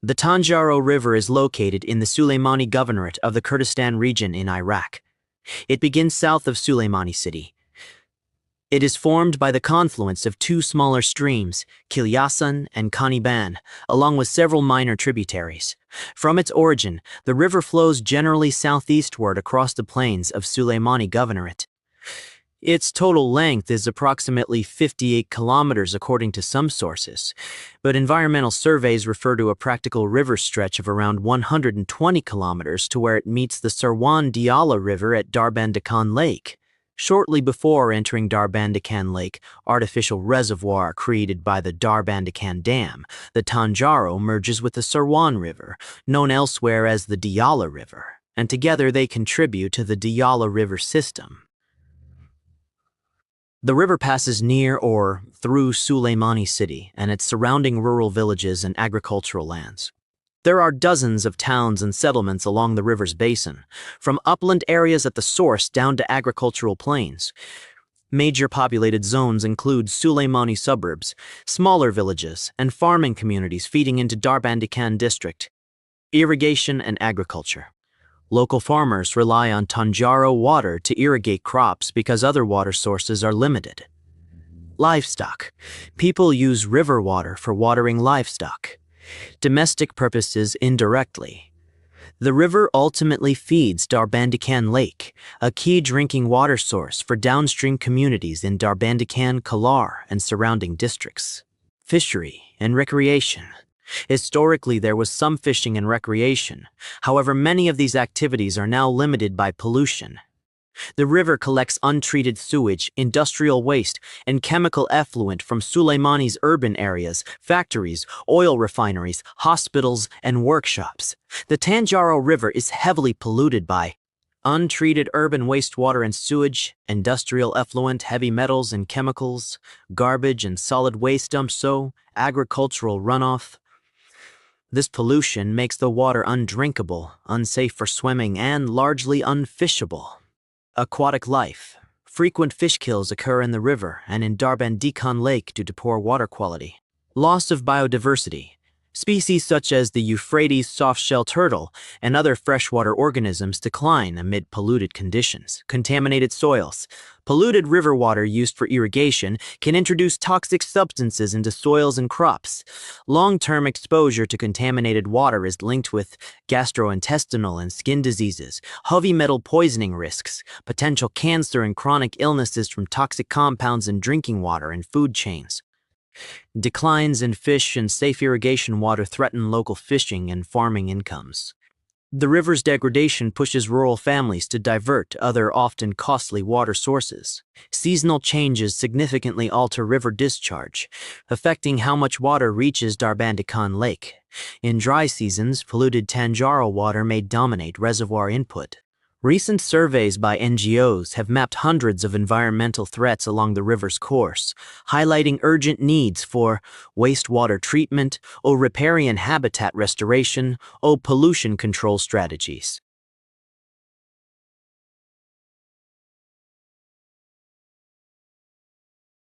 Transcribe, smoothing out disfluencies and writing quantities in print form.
The Tanjaro River is located in the Sulaymaniyah Governorate of the Kurdistan region in Iraq. It begins south of Sulaymaniyah city. It is formed by the confluence of two smaller streams, Qliasan and Kandakawa, along with several minor tributaries. From its origin, the river flows generally southeastward across the plains of Sulaymaniyah Governorate. Its total length is approximately 58 kilometers according to some sources, but environmental surveys refer to a practical river stretch of around 120 kilometers to where it meets the Diyala River at Darbandikhan Lake. Shortly before entering Darbandikhan Lake, artificial reservoir created by the Darbandikhan Dam, the Tanjaro merges with the Qliasan River, known elsewhere as the Diyala River, and together they contribute to the Diyala River system. The river passes near or through Sulaymaniyah city and its surrounding rural villages and agricultural lands. There are dozens of towns and settlements along the river's basin, from upland areas at the source down to agricultural plains. Major populated zones include Sulaymaniyah suburbs, smaller villages, and farming communities feeding into Darbandikhan district. Irrigation and agriculture. Local farmers rely on Tanjaro water to irrigate crops because other water sources are limited. Livestock. People use river water for watering livestock. Domestic purposes indirectly. The river ultimately feeds Darbandikhan Lake, a key drinking water source for downstream communities in Darbandikhan, Kalar, and surrounding districts. Fishery and recreation. Historically, there was some fishing and recreation. However, many of these activities are now limited by pollution. The river collects untreated sewage, industrial waste, and chemical effluent from Sulaymaniyah's urban areas, factories, oil refineries, hospitals, and workshops. The Tanjaro River is heavily polluted by untreated urban wastewater and sewage, industrial effluent, heavy metals and chemicals, garbage and solid waste dumps, agricultural runoff. This pollution makes the water undrinkable, unsafe for swimming, and largely unfishable. Aquatic life. Frequent fish kills occur in the river and in Darbandikhan Lake due to poor water quality. Loss of biodiversity. Species such as the Euphrates soft-shell turtle and other freshwater organisms decline amid polluted conditions. Contaminated soils. Polluted river water used for irrigation can introduce toxic substances into soils and crops. Long-term exposure to contaminated water is linked with gastrointestinal and skin diseases, heavy metal poisoning risks, potential cancer and chronic illnesses from toxic compounds in drinking water and food chains. Declines in fish and safe irrigation water threaten local fishing and farming incomes. The river's degradation pushes rural families to divert to other often costly water sources. Seasonal changes significantly alter river discharge, affecting how much water reaches Darbandikhan Lake. In dry seasons, polluted Tanjaro water may dominate reservoir input. Recent surveys by NGOs have mapped hundreds of environmental threats along the river's course, highlighting urgent needs for wastewater treatment, riparian habitat restoration, pollution control strategies.